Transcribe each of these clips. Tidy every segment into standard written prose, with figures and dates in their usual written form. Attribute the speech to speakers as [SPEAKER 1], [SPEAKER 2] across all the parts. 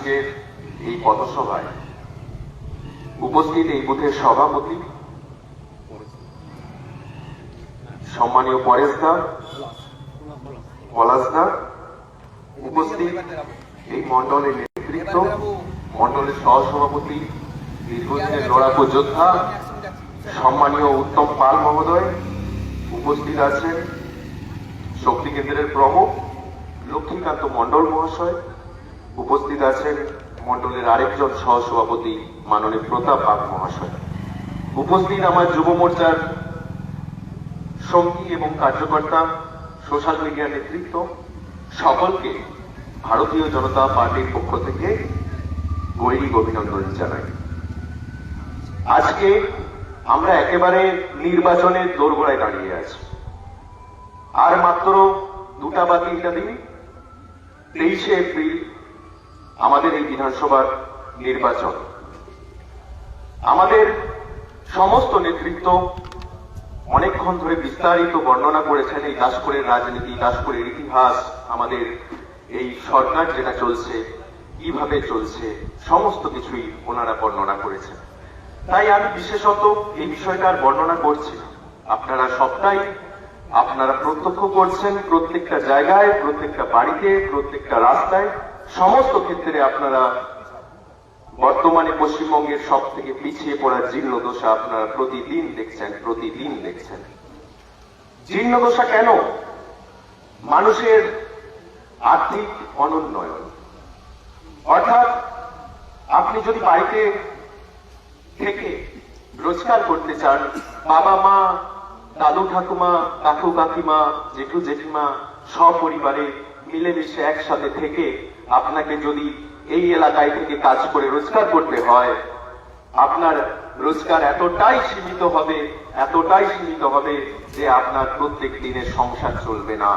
[SPEAKER 1] আজকের এই পথসভায় উপস্থিত এই বুথের সভাপতি সম্মানীয় পরেশদা, পলাশদা, উপস্থিত এই মন্ডলের নেতৃত্ব, মন্ডলের সহসভাপতি, দীর্ঘদিনের লড়াকু যোদ্ধা সম্মানীয় উত্তম পাল মহোদয়, উপস্থিত আছেন শক্তি কেন্দ্রের প্রমুখ লক্ষ্মীকান্ত মন্ডল মহাশয়, উপস্থিত আছেন মন্ডলের আরেকজন সহসভাপতি মাননীয় প্রতাপ বাগ মহাশয়, উপস্থিত আমার যুব মোর্চার সঙ্গী এবং কার্যকর্তা, সোশ্যাল মিডিয়া নেতৃত্ব, সকলকে ভারতীয় জনতা পার্টির পক্ষ থেকে গৈরিক অভিনন্দন জানাই। আজকে আমরা একেবারে নির্বাচনের দোরগোড়ায় দাঁড়িয়ে আছি। আর মাত্র 2টা বা 3টা দিন, 23শে এপ্রিল আমাদের এই বিধানসভার নির্বাচন। আমাদের সমস্ত নেতৃত্ব অনেকক্ষণ ধরে বিস্তারিত বর্ণনা করেছেন এই দাসপুরের রাজনীতি, দাসপুরের ইতিহাস, আমাদের এই সরকার যেটা চলছে কিভাবে চলছে, সমস্ত কিছুই ওনারা বর্ণনা করেছেন। তাই আমি বিশেষত এই বিষয়টা আর বর্ণনা করছি না। আপনারা সবটাই আপনারা প্রত্যক্ষ করছেন, প্রত্যেকটা জায়গায়, প্রত্যেকটা বাড়িতে, প্রত্যেকটা রাস্তায়, সমস্ত ক্ষেত্রে আপনারা বর্তমানে পশ্চিমবঙ্গের সব থেকে পিছিয়ে পড়া জীর্ণদশা আপনারা প্রতিদিন দেখছেন। জীর্ণদশা কেন? মানুষের আর্থিক অনুন্নয়ন। অর্থাৎ আপনি যদি বাড়িতে থেকে রোজগার করতে চান, বাবা মা, দাদু ঠাকুমা, কাকু কাকিমা, জেঠু জেঠিমা সপরিবারে মিলেমিশে একসাথে থেকে আপনাকে যদি এই এলাকায় থেকে কাজ করে রোজগার করতে হয়, আপনার রোজগার এতটাই সীমিত হবে যে আপনার প্রত্যেক দিনের সংসার চলবে না।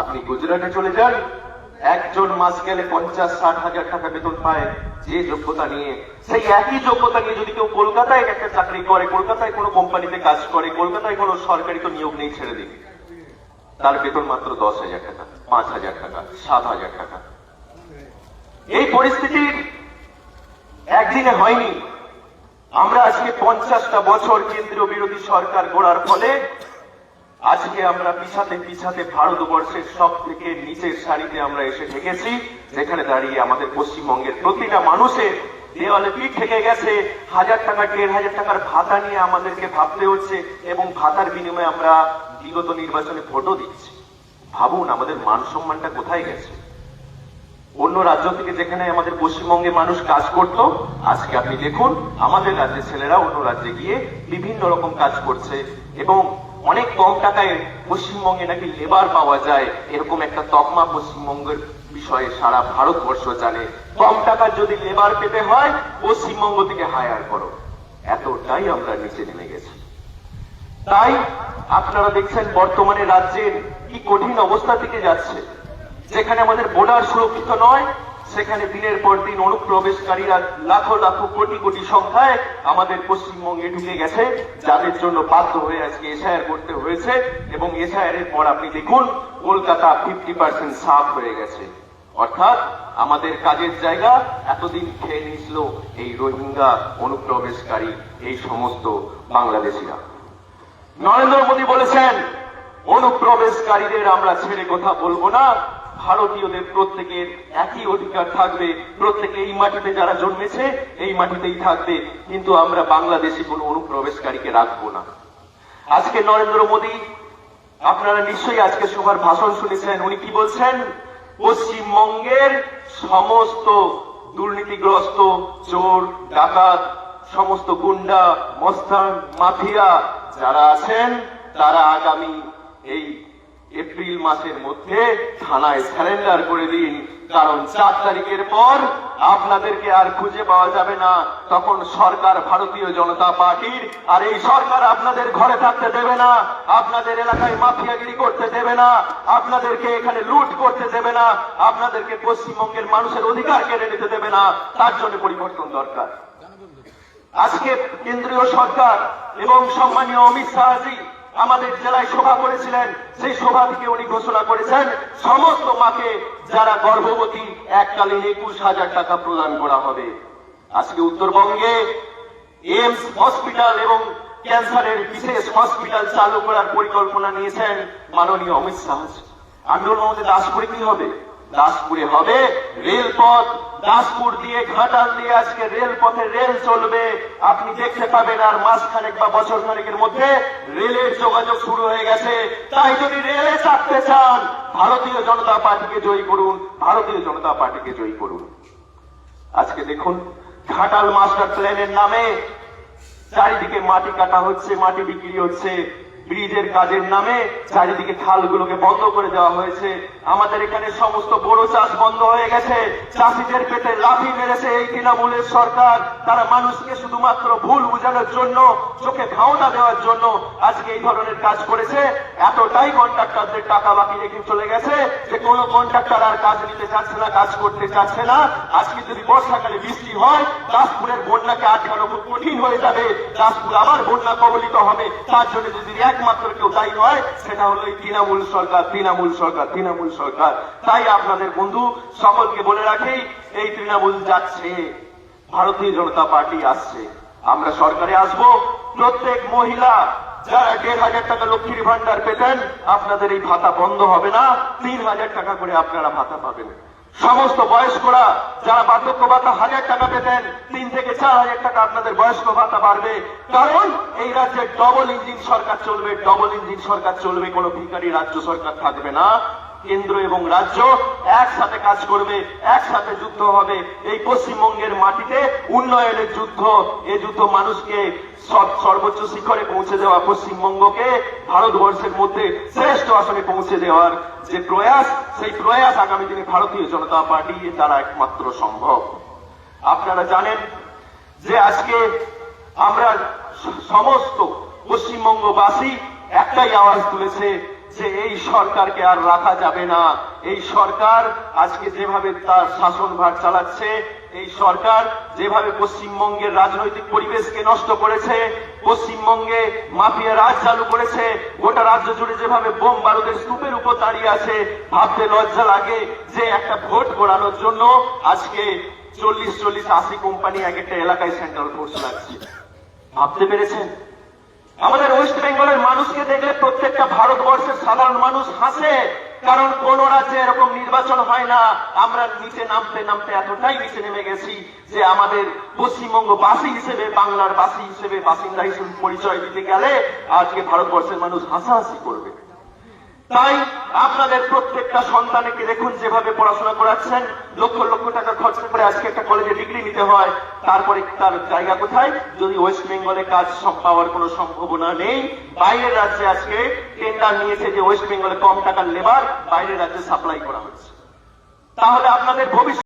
[SPEAKER 1] আপনি গুজরাটে চলে যান, একজন মাস গেলে 50-60 হাজার টাকা বেতন পায় যে যোগ্যতা নিয়ে। সেই একই যোগ্যতা নিয়ে যদি কেউ কলকাতায় একটা চাকরি করে, কলকাতায় কোনো কোম্পানিতে কাজ করে, কলকাতায় কোনো সরকারি তো নিয়োগ নেই, ছেড়ে দিন, তার বেতন মাত্র 10,000 টাকা, 5,000 টাকা, 7,000 টাকা। এই পরিস্থিতি একদিনে হয়নি। আমরা আজকে 50টা বছর কেন্দ্রীয় বিরোধী সরকার গড়ার ফলে আজকে আমরা পিছাতে ভারতবর্ষের সব থেকে নিচের সারিতে আমরা এসে ঠেকেছি, যেখানে দাঁড়িয়ে আমাদের পশ্চিমবঙ্গের প্রতিটা মানুষের দেওয়ালে পিঠ ঠেকে গেছে। 1000 টাকা, 1,500 টাকার ভাতা নিয়ে আমাদেরকে ভাবতে হচ্ছে এবং ভাতার বিনিময়ে আমরা বিগত নির্বাচনে ভোটও দিচ্ছি। ভাবুন আমাদের মান সম্মানটা কোথায় গেছে। অন্য রাজ্য থেকে যেখানে আমাদের পশ্চিমবঙ্গে মানুষ কাজ করত, আজকে আপনি দেখুন আমাদের রাজ্যের ছেলেরা অন্য রাজ্যে গিয়ে বিভিন্ন রকম কাজ করছে এবং অনেক কম টাকায় পশ্চিমবঙ্গে নাকি লেবার পাওয়া যায়, এরকম একটা তকমা পশ্চিমবঙ্গের বিষয়ে সারা ভারতবর্ষ জানে। কম টাকার যদি লেবার পেতে হয় পশ্চিমবঙ্গ থেকে হায়ার করো। এতটাই আমরা নিচে নেমে গেছি। তাই আপনারা দেখছেন বর্তমানে রাজ্যের কি কঠিন অবস্থা থেকে যাচ্ছে। যেখানে আমাদের বর্ডার সুরক্ষিত নয়, সেখানে দিনের পর দিন অনুপ্রবেশকারীরা লাখো কোটি কোটি সংখ্যায় আমাদের পশ্চিমবঙ্গে ঢুকে গেছে, যাদের জন্য বাধ্য হয়ে আজকে এসআইআর করতে হয়েছে। এবং এসআইআর এর পর আপনি দেখুন কলকাতা 50% সাফ হয়ে গেছে। অর্থাৎ আমাদের কাজের জায়গা এতদিন খেয়ে নিয়েছিল এই রোহিঙ্গা অনুপ্রবেশকারী, এই সমস্ত বাংলাদেশিরা। নরেন্দ্র মোদী বলেছেন অনুপ্রবেশকারীদের আমরা ছেড়ে কথা বলবো না, ভারতীয়দের প্রত্যেকের একই অধিকার থাকবে, প্রত্যেকে এই মাটিতে যারা জন্মেছে এই মাটিতেই থাকবে, কিন্তু আমরা বাংলাদেশি কোন অনুপ্রবেশকারীকে রাখবো না। আজকে নরেন্দ্র মোদী, আপনারা নিশ্চয়ই আজকে সবার ভাষণ শুনেছেন, উনি কি বলছেন? পশ্চিমবঙ্গের সমস্ত দুর্নীতিগ্রস্ত চোর ডাকাত, সমস্ত গুন্ডা মস্তান মাফিয়া যারা আছেন, তারা আগামী এই এপ্রিল মাসের মধ্যে থানায় সারেন্ডার করে দিন, কারণ 4 তারিখের পর আপনাদেরকে আর খুঁজে পাওয়া যাবে না। তখন সরকার ভারতীয় জনতা পার্টির, আর এই সরকার আপনাদের ঘরে থাকতে দেবে না, আপনাদের এলাকায় মাফিয়াগিরি করতে দেবে না, আপনাদেরকে এখানে লুট করতে দেবে না, আপনাদেরকে পশ্চিমবঙ্গের মানুষের অধিকার কেড়ে নিতে দেবে না। তার জন্য পরিবর্তন দরকার। আজকে কেন্দ্রীয় সরকার এবং সম্মানীয় অমিত শাহজি আমাদের জেলায় সভা করেছিলেন, সেই সভা থেকে উনি ঘোষণা করেছেন সমস্ত মাকে যারা গর্ভবতী এককালীন 21,000 টাকা প্রদান করা হবে। আজকে উত্তরবঙ্গে এইমস হসপিটাল এবং ক্যান্সারের বিশেষ হসপিটাল চালু করার পরিকল্পনা নিয়েছেন মাননীয় অমিত শাহ। আন্দোলন মধ্যে দাসপুরে কি হবে? দাসপুরে হবে রেলপথ। দাসপুর দিয়ে ঘাটাল দিয়ে আজকে রেলপথে রেল চলবে। আপনি দেখতে পাবেন আর মাসখানেক বা বছর খানেকের মধ্যে রেলের যোগাযোগ শুরু হয়ে গেছে। তাই যদি রেলে চাপতে চান, ভারতীয় জনতা পার্টিকে জয়ী করুন, ভারতীয় জনতা পার্টিকে জয়ী করুন। আজকে দেখুন ঘাটাল মাস্টার প্ল্যানের নামে চারিদিকে মাটি কাটা হচ্ছে, মাটি বিক্রি হচ্ছে। ব্রিজের কাজের নামে চারিদিকে খালগুলোকে বন্ধ করে দেওয়া হয়েছে। আমাদের এখানে সমস্ত বড় চাষ বন্ধ হয়ে গেছে। চাষিদের পেটে লাথি মেরেছে এই তৃণমূলের সরকার। তারা মানুষকে শুধুমাত্র ভুল বোঝানোর জন্য, চোখে ভাওনা দেওয়ার জন্য আজকে এই ধরনের কাজ করেছে। এতটাই কন্ট্রাক্টরদের টাকা বাকি রেখে চলে গেছে যে কোনো কন্ট্রাক্টর আর কাজ নিতে চাচ্ছে না, কাজ করতে চাচ্ছে না। আজকে যদি বর্ষাকালে বৃষ্টি হয়, দাসপুরের বন্যাকে আটকানো খুব কঠিন হয়ে যাবে। দাসপুর আবার বন্যা কবলিত হবে। তার জন্য যদি একমাত্র কেউ দায়ী হয়, সেটা হলো এই তৃণমূল সরকার, তৃণমূল সরকার, তৃণমূল সরকার। তাই আপনাদের বন্ধু সকলকে বলে রাখি, এই তৃণমূল যাচ্ছে, ভারতীয় জনতা পার্টি আসছে। আমরা সরকারে আসব। প্রত্যেক মহিলা যারা 1,500 টাকা লক্ষ্মীর ভান্ডার পেতেন, আপনাদের এই ভাতা বন্ধ হবে না। 3,000 টাকা করে আপনারা ভাতা পাবেন। সমস্ত বয়স্করা যারা বার্ধক্য ভাতা 1,000 টাকা পেতেন, 3 থেকে 4,000 টাকা আপনাদের বয়স্ক ভাতা বাড়বে। কারণ এই রাজ্যে ডবল ইঞ্জিন সরকার চলবে, ডবল ইঞ্জিন সরকার চলবে। কোনো ভিখারি রাজ্য সরকার থাকবে না। কেন্দ্র এবং রাজ্য একসাথে কাজ করবে, একসাথে যুদ্ধ হবে। এই পশ্চিমবঙ্গের মাটিতে উন্নয়নের যুদ্ধ। এই যুদ্ধ মানুষকে সর্বোচ্চ শিখরে পৌঁছে দেওয়া, পশ্চিমবঙ্গকে ভারতবর্ষের মধ্যে শ্রেষ্ঠ আসনে পৌঁছে দেওয়ার যে প্রয়াস, সেই প্রয়াস আগামী দিনে ভারতীয় জনতা পার্টি দ্বারা একমাত্র সম্ভব। আপনারা জানেন যে আজকে আমরা সমস্ত পশ্চিমবঙ্গবাসী একটাই আওয়াজ তুলেছে যে এই সরকারকে আর রাখা যাবে না। এই সরকার আজকে যেভাবে তার শাসনভার চালাচ্ছে, এই সরকার যেভাবে পশ্চিমবঙ্গের রাজনৈতিক পরিবেশকে নষ্ট করেছে, পশ্চিমবঙ্গে মাফিয়া রাজ চালু করেছে, গোটা রাজ্য জুড়ে যেভাবে বোম বারুদের স্তূপের উপর দাঁড়িয়ে আছে, ভাবতে লজ্জা লাগে যে একটা ভোট করানোর জন্য আজকে 40-80 কোম্পানি এক একটা এলাকায় সেন্ট্রাল ফোর্স লাগছে। ভাবতে পেরেছেন? আমাদের ওয়েস্ট বেঙ্গলের মানুষকে দেখলে প্রত্যেকটা ভারতবর্ষের সাধারণ মানুষ হাসে। কারণ কোন রাজ্যে এরকম নির্বাচন হয় না। আমরা নিচে নামতে নামতে এতটাই নিচে নেমে গেছি যে আমাদের পশ্চিমবঙ্গবাসী হিসেবে, বাংলার বাসী হিসেবে, বাসিন্দা হিসেবে পরিচয় দিতে গেলে আজকে ভারতবর্ষের মানুষ হাসাহাসি করবে। তাই আপনাদের প্রত্যেকটা সন্তানকে দেখুন যেভাবে পড়াশোনা করাচ্ছেন, লক্ষ লক্ষ টাকা খরচা করে আজকে একটা কলেজে ডিগ্রি নিতে হয়। তারপরে তার জায়গা কোথায়? যদি ওয়েস্ট বেঙ্গলে কাজ পাওয়ার কোনো সম্ভাবনা নেই, বাইরের রাজ্যে আজকে টেন্ডার নিয়েছে যে ওয়েস্ট বেঙ্গলে কম টাকার লেবার বাইরের রাজ্যে সাপ্লাই করা হচ্ছে। তাহলে আপনাদের ভবিষ্যৎ